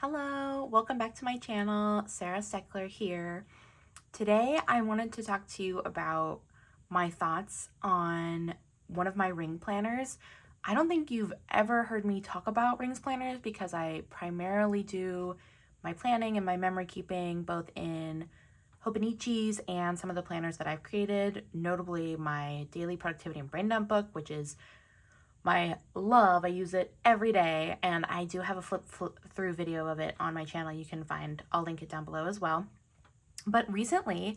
Hello, welcome back to my channel. Sarah Steckler here. Today I wanted to talk to you about my thoughts on one of my ring planners. I don't think you've ever heard me talk about rings planners because I primarily do my planning and my memory keeping both in Hobonichis and some of the planners that I've created, notably my daily productivity and brain dump book, which is my love. I use it every day, and I do have a flip through video of it on my channel. You can find, I'll link it down below as well. But recently,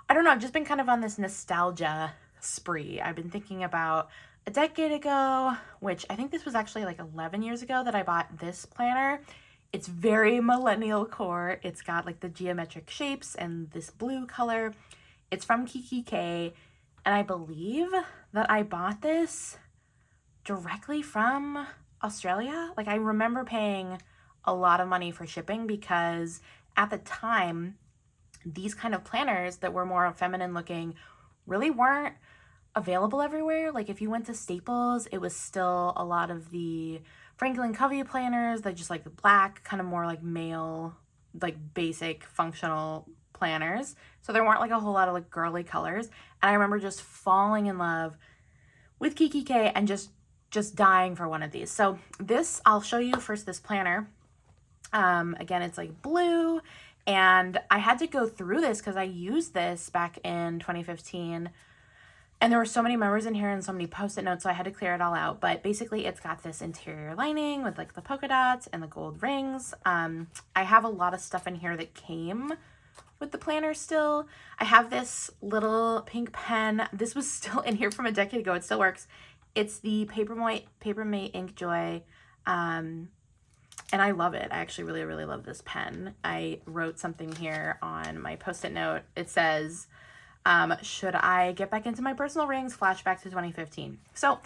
I don't know, I've just been kind of on this nostalgia spree. I've been thinking about a decade ago, which I think this was actually like 11 years ago that I bought this planner. It's very millennial core. It's got like the geometric shapes and this blue color. It's from Kikki, and I believe that I bought this directly from Australia. Like, I remember paying a lot of money for shipping because at the time, these kind of planners that were more feminine looking really weren't available everywhere. Like, if you went to Staples, it was still a lot of the Franklin Covey planners that just like the black, kind of more like male, like basic functional planners. So there weren't like a whole lot of like girly colors. And I remember just falling in love with Kikki and just dying for one of these. So this, I'll show you first this planner. Again, it's like blue, and I had to go through this because I used this back in 2015, and there were so many memories in here and so many post-it notes, so I had to clear it all out. But basically, it's got this interior lining with like the polka dots and the gold rings. I have a lot of stuff in here that came with the planner still. I have this little pink pen. This was still in here from a decade ago. It still works. It's the Papermate Ink Joy, and I love it. I actually really, really love this pen. I wrote something here on my post-it note. It says, should I get back into my personal rings? Flashback to 2015. So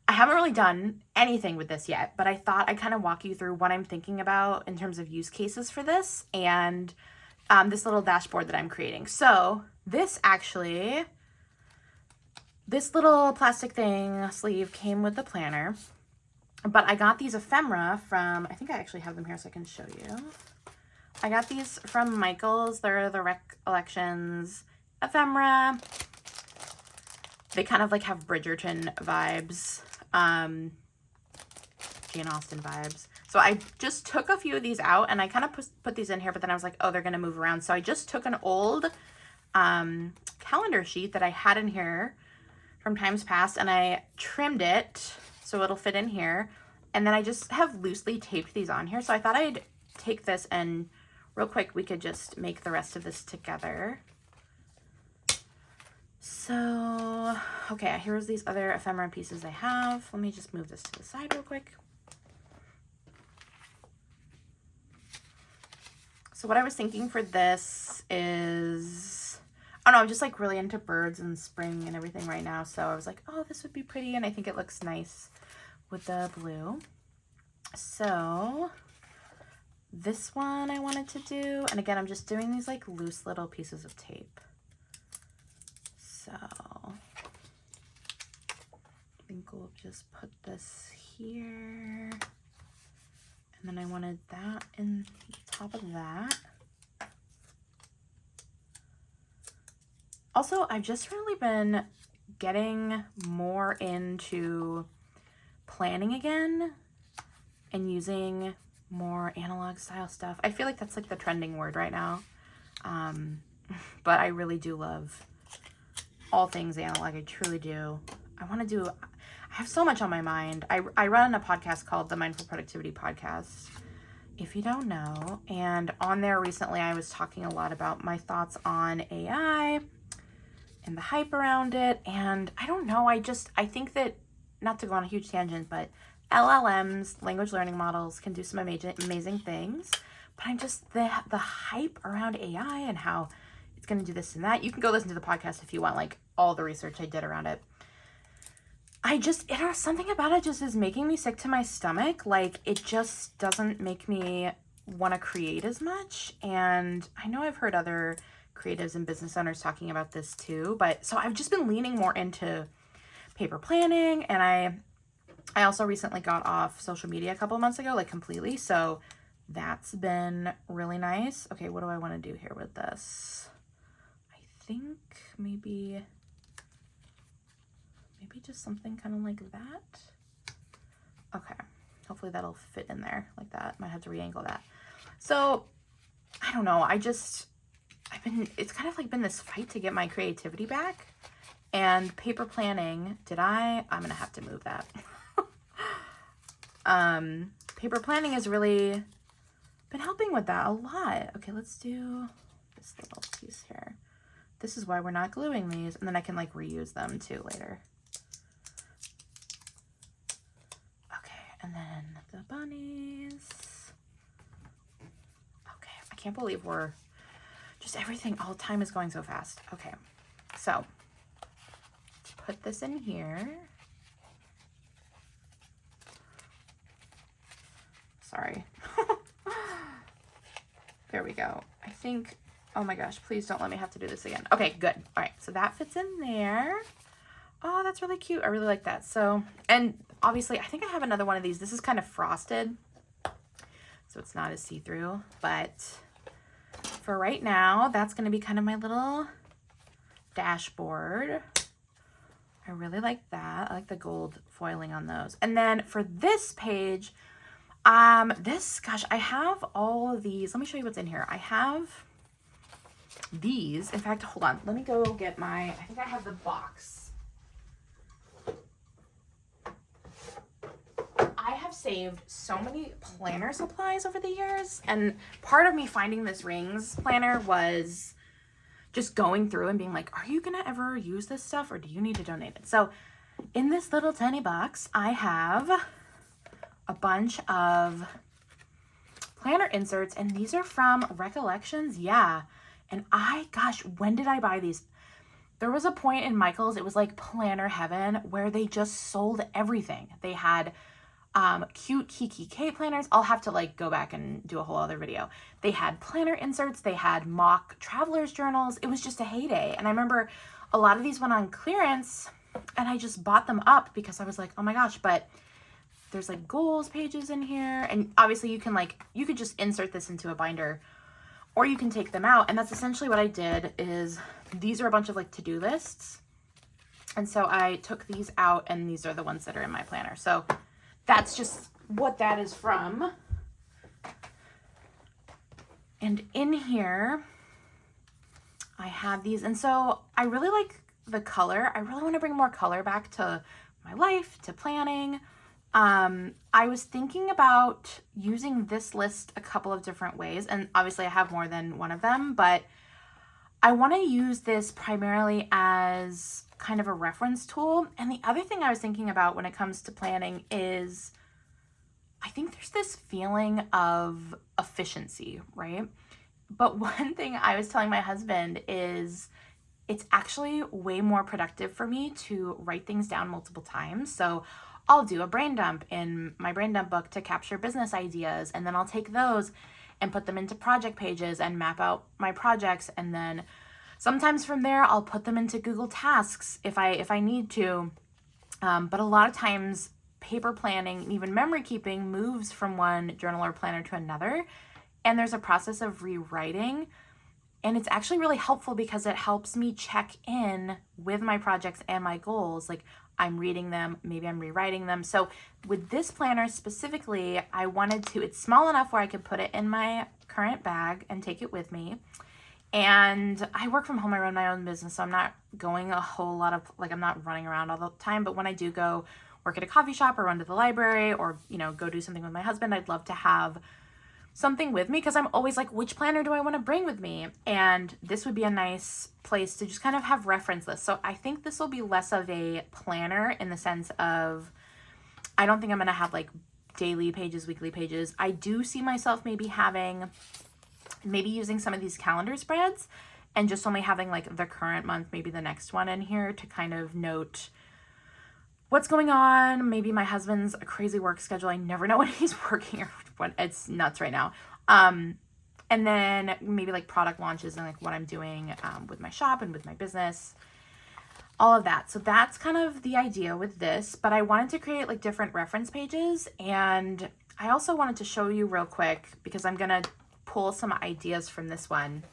I haven't really done anything with this yet, but I thought I'd kind of walk you through what I'm thinking about in terms of use cases for this and this little dashboard that I'm creating. So this little plastic thing sleeve came with the planner, but I got these ephemera from, I think I actually have them here so I can show you. I got these from Michael's. They're the Recollections ephemera. They kind of like have Bridgerton vibes, Jane Austen vibes. So I just took a few of these out, and I kind of put these in here, but then I was like, oh, they're going to move around. So I just took an old calendar sheet that I had in here from times past, and I trimmed it so it'll fit in here, and then I just have loosely taped these on here. So I thought I'd take this and real quick we could just make the rest of this together. So okay, here's these other ephemera pieces I have. Let me just move this to the side real quick. So what I was thinking for this is, I don't know, I'm just like really into birds and spring and everything right now. So I was like, oh, this would be pretty. And I think it looks nice with the blue. So this one I wanted to do. And again, I'm just doing these like loose little pieces of tape. So I think we'll just put this here. And then I wanted that in top of that. Also, I've just really been getting more into planning again and using more analog style stuff. I feel like that's like the trending word right now. But I really do love all things analog. I truly do. I have so much on my mind. I run a podcast called the Mindful Productivity Podcast, if you don't know. And on there recently, I was talking a lot about my thoughts on AI and the hype around it. And I don't know, I think that, not to go on a huge tangent, but LLMs, language learning models, can do some amazing things. But I'm just, the hype around AI and how it's going to do this and that. You can go listen to the podcast if you want, like all the research I did around it. Something about it just is making me sick to my stomach. Like, it just doesn't make me want to create as much. And I know I've heard other creatives and business owners talking about this too, but so I've just been leaning more into paper planning. And I also recently got off social media a couple of months ago, like completely. So that's been really nice. Okay, what do I want to do here with this? I think maybe just something kind of like that. Okay, hopefully that'll fit in there like that. Might have to re-angle that. So I don't know, it's kind of like been this fight to get my creativity back. And paper planning, I'm gonna have to move that. Paper planning has really been helping with that a lot. Okay, let's do this little piece here. This is why we're not gluing these, and then I can like reuse them too later. Okay, and then the bunnies. Okay, I can't believe we're just everything, all time is going so fast. Okay, so let's put this in here. Sorry. There we go. I think, oh my gosh, please don't let me have to do this again. Okay, good. All right, so that fits in there. Oh, that's really cute. I really like that. So, and obviously, I think I have another one of these. This is kind of frosted, so it's not as see-through. But for right now, that's going to be kind of my little dashboard. I really like that. I like the gold foiling on those. And then for this page, gosh, I have all of these. Let me show you what's in here. I have these. In fact, hold on. Let me go get I think I have the box. I have saved so many planner supplies over the years. And part of me finding this rings planner was just going through and being like, are you going to ever use this stuff or do you need to donate it? So in this little tiny box, I have a bunch of planner inserts, and these are from Recollections. Yeah. And gosh, when did I buy these? There was a point in Michael's, it was like planner heaven, where they just sold everything. They had cute Kikki K planners. I'll have to like go back and do a whole other video. They had planner inserts. They had mock traveler's journals. It was just a heyday. And I remember a lot of these went on clearance, and I just bought them up because I was like, oh my gosh, but there's like goals pages in here. And obviously you could just insert this into a binder, or you can take them out. And that's essentially what I did. Is these are a bunch of like to-do lists. And so I took these out, and these are the ones that are in my planner. So that's just what that is from. And in here, I have these. And so I really like the color. I really want to bring more color back to my life, to planning. I was thinking about using this list a couple of different ways, and obviously I have more than one of them, but I want to use this primarily as kind of a reference tool. And the other thing I was thinking about when it comes to planning is I think there's this feeling of efficiency, right? But one thing I was telling my husband is it's actually way more productive for me to write things down multiple times. So I'll do a brain dump in my brain dump book to capture business ideas, and then I'll take those and put them into project pages and map out my projects, and then sometimes from there I'll put them into Google Tasks if I need to. But a lot of times paper planning and even memory keeping moves from one journal or planner to another, and there's a process of rewriting. And it's actually really helpful because it helps me check in with my projects and my goals. Like I'm reading them, maybe I'm rewriting them. So with this planner specifically, I wanted to, it's small enough where I could put it in my current bag and take it with me. And I work from home, I run my own business, so I'm not going a whole lot of, like I'm not running around all the time. But when I do go work at a coffee shop or run to the library or, go do something with my husband, I'd love to have something with me because I'm always like, which planner do I want to bring with me? And this would be a nice place to just kind of have reference lists. So I think this will be less of a planner in the sense of, I don't think I'm going to have like daily pages, weekly pages. I do see myself maybe using some of these calendar spreads and just only having like the current month, maybe the next one in here to kind of note what's going on. Maybe my husband's a crazy work schedule. I never know when he's working or when it's nuts right now. And then maybe like product launches and like what I'm doing with my shop and with my business, all of that. So that's kind of the idea with this, but I wanted to create like different reference pages, and I also wanted to show you real quick because I'm gonna pull some ideas from this one.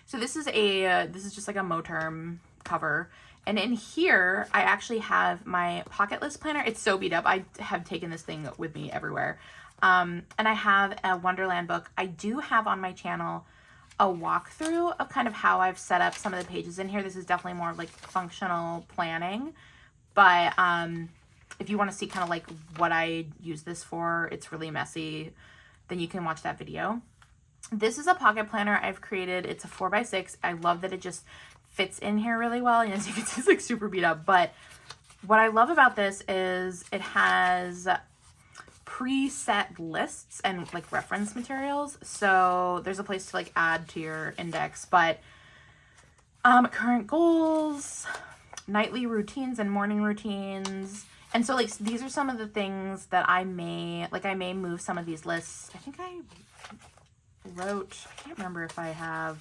So this is just like a Moterm cover. And in here, I actually have my pocket list planner. It's so beat up. I have taken this thing with me everywhere. And I have a Wonderland book. I do have on my channel a walkthrough of kind of how I've set up some of the pages in here. This is definitely more like functional planning. But if you want to see kind of like what I use this for, it's really messy, then you can watch that video. This is a pocket planner I've created. It's a 4x6. I love that it just fits in here really well. And as you can see, it's like super beat up. But what I love about this is it has preset lists and like reference materials. So there's a place to like add to your index, but current goals, nightly routines and morning routines. And so like these are some of the things that I may move some of these lists. I think I wrote, I can't remember if I have.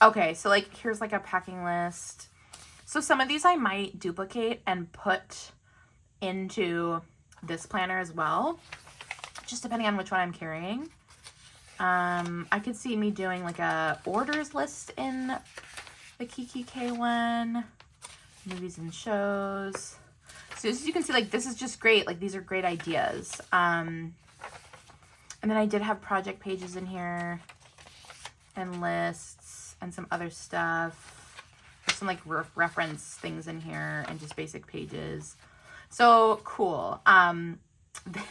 Okay, so like here's like a packing list. So some of these I might duplicate and put into this planner as well, just depending on which one I'm carrying. I could see me doing like a orders list in the Kikki K1, movies and shows. So as you can see, like this is just great. Like these are great ideas. And then I did have project pages in here and lists and some other stuff. There's some like reference things in here and just basic pages. So cool.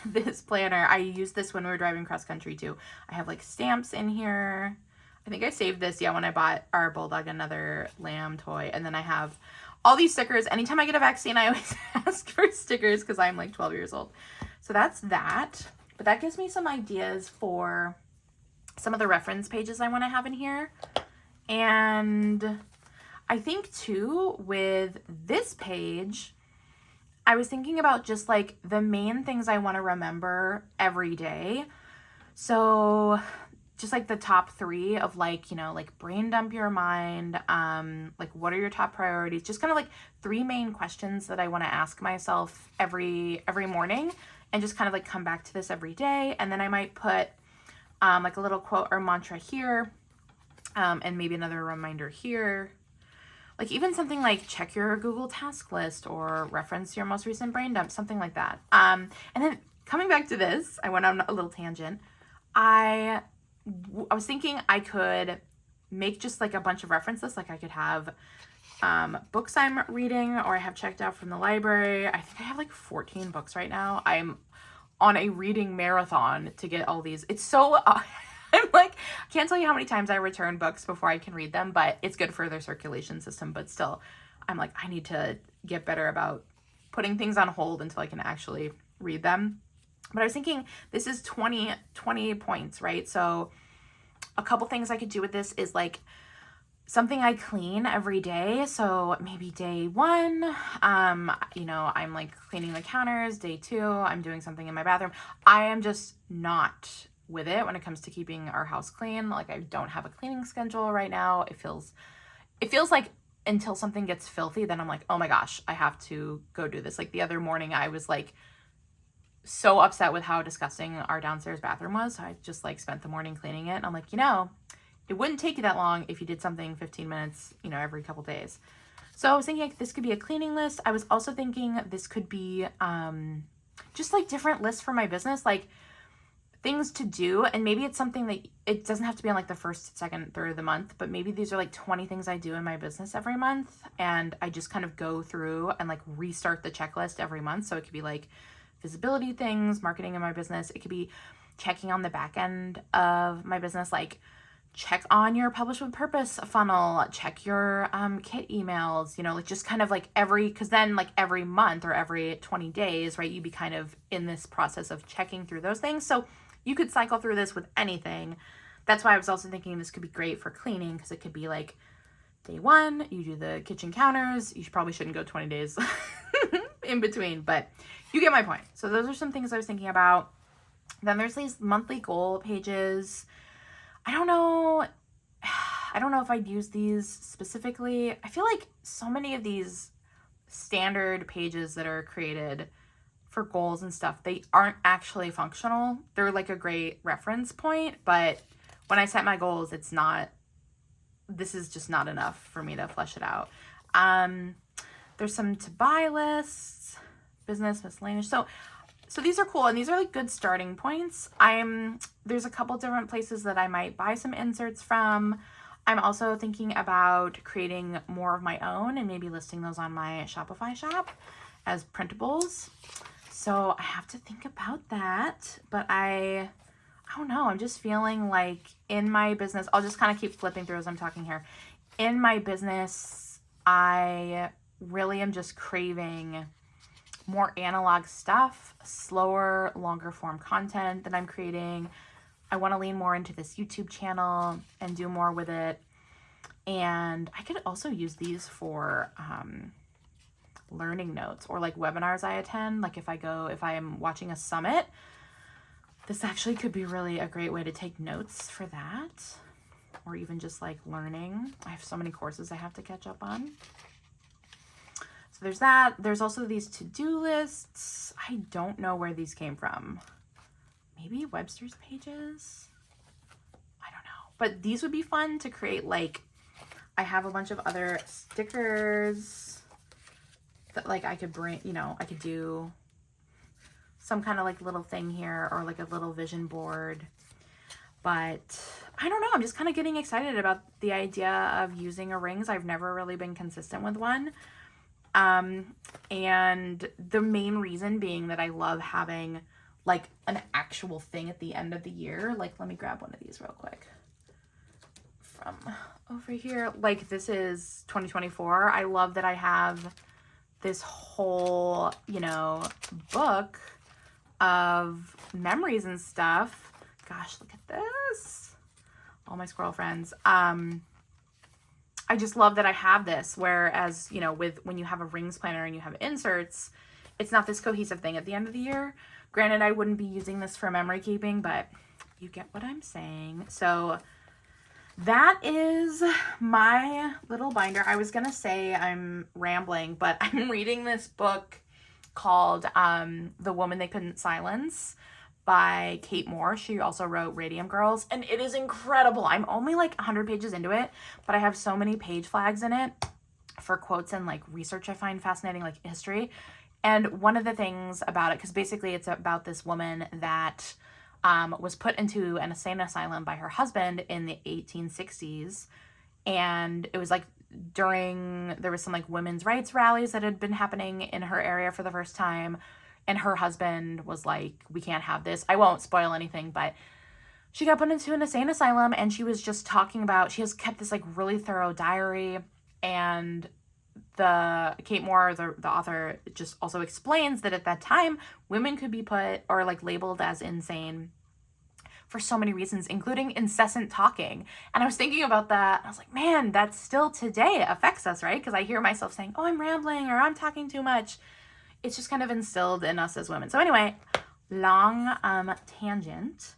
This planner, I used this when we were driving cross country too. I have like stamps in here. I think I saved this, when I bought our bulldog another lamb toy. And then I have all these stickers. Anytime I get a vaccine, I always ask for stickers because I'm like 12 years old. So that's that. But that gives me some ideas for some of the reference pages I want to have in here. And I think too, with this page, I was thinking about just like the main things I want to remember every day. So just like the top 3 of like, like brain dump your mind, like what are your top priorities? Just kind of like 3 main questions that I want to ask myself every morning, and just kind of like come back to this every day. And then I might put like a little quote or mantra here, and maybe another reminder here. Like even something like check your Google task list or reference your most recent brain dump, something like that. And then coming back to this, I went on a little tangent. I was thinking I could make just like a bunch of reference lists. Like I could have books I'm reading or I have checked out from the library. I think I have like 14 books right now. I'm on a reading marathon to get all these. It's so... I'm like, I can't tell you how many times I return books before I can read them, but it's good for their circulation system. But still, I'm like, I need to get better about putting things on hold until I can actually read them. But I was thinking this is 20 points, right? So a couple things I could do with this is like something I clean every day. So maybe day 1, I'm like cleaning the counters. Day 2, I'm doing something in my bathroom. I am just not with it when it comes to keeping our house clean. Like I don't have a cleaning schedule right now. It feels like until something gets filthy, then I'm like, oh my gosh, I have to go do this. Like the other morning I was like so upset with how disgusting our downstairs bathroom was. So I just like spent the morning cleaning it. And I'm like, it wouldn't take you that long if you did something 15 minutes, every couple days. So I was thinking like this could be a cleaning list. I was also thinking this could be just like different lists for my business, like things to do. And maybe it's something that it doesn't have to be on like the 1st, 2nd, 3rd of the month, but maybe these are like 20 things I do in my business every month. And I just kind of go through and like restart the checklist every month. So it could be like visibility things, marketing in my business. It could be checking on the back end of my business, like check on your Publish with Purpose funnel, check your kit emails, like just kind of like because then like every month or every 20 days, right, you'd be kind of in this process of checking through those things. So you could cycle through this with anything. That's why I was also thinking this could be great for cleaning, because it could be like day 1, you do the kitchen counters. You probably shouldn't go 20 days in between, but you get my point. So those are some things I was thinking about. Then there's these monthly goal pages. I don't know if I'd use these specifically. I feel like so many of these standard pages that are created for goals and stuff, they aren't actually functional. They're like a great reference point, but when I set my goals, this is just not enough for me to flesh it out. There's some to buy lists, business, miscellaneous. So these are cool, and these are like good starting points. There's a couple different places that I might buy some inserts from. I'm also thinking about creating more of my own and maybe listing those on my Shopify shop as printables. So I have to think about that, but I don't know. I'm just feeling like in my business, I'll just kind of keep flipping through as I'm talking here. In my business, I really am just craving more analog stuff, slower, longer form content that I'm creating. I want to lean more into this YouTube channel and do more with it. And I could also use these for learning notes or like webinars I attend. Like if I am watching a summit, this actually could be really a great way to take notes for that, or even just like learning. I have so many courses I have to catch up on. So there's that. There's also these to-do lists. I don't know where these came from. Maybe Webster's Pages? I don't know. But these would be fun to create. Like, I have a bunch of other stickers that like I could bring, I could do some kind of like little thing here or like a little vision board. But I don't know. I'm just kind of getting excited about the idea of using a rings. I've never really been consistent with one. And the main reason being that I love having like an actual thing at the end of the year. Like, let me grab one of these real quick from over here. Like, this is 2024. I love that I have this whole, book of memories and stuff. Gosh, look at this. All my squirrel friends. I just love that I have this, whereas, when you have a rings planner and you have inserts, it's not this cohesive thing at the end of the year. Granted, I wouldn't be using this for memory keeping, but you get what I'm saying. So that is my little binder. I was going to say I'm rambling, but I'm reading this book called The Woman They Couldn't Silence by Kate Moore. She also wrote Radium Girls, and it is incredible. I'm only like 100 pages into it, but I have so many page flags in it for quotes and like research I find fascinating, like history. And one of the things about it, because basically it's about this woman that was put into an insane asylum by her husband in the 1860s. And it was like there was some like women's rights rallies that had been happening in her area for the first time. And her husband was like, we can't have this. I won't spoil anything, but she got put into an insane asylum, and she was just talking about, she has kept this like really thorough diary, and Kate Moore, the author, just also explains that at that time, women could be put or like labeled as insane for so many reasons, including incessant talking. And I was thinking about that. I was like, man, that still today affects us, right? Because I hear myself saying, oh, I'm rambling or I'm talking too much. It's just kind of instilled in us as women. So anyway, long tangent.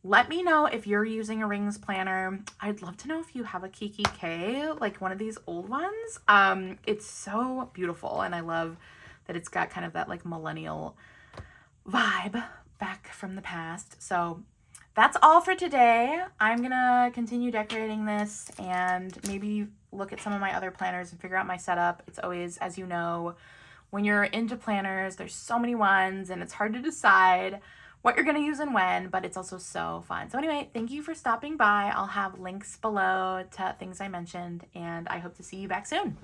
Let me know if you're using a rings planner. I'd love to know if you have a Kikki K, like one of these old ones. It's so beautiful, and I love that it's got kind of that like millennial vibe back from the past. So that's all for today. I'm gonna continue decorating this and maybe look at some of my other planners and figure out my setup. It's always, as you know, when you're into planners, there's so many ones and it's hard to decide what you're going to use and when, but it's also so fun. So anyway, thank you for stopping by. I'll have links below to things I mentioned, and I hope to see you back soon.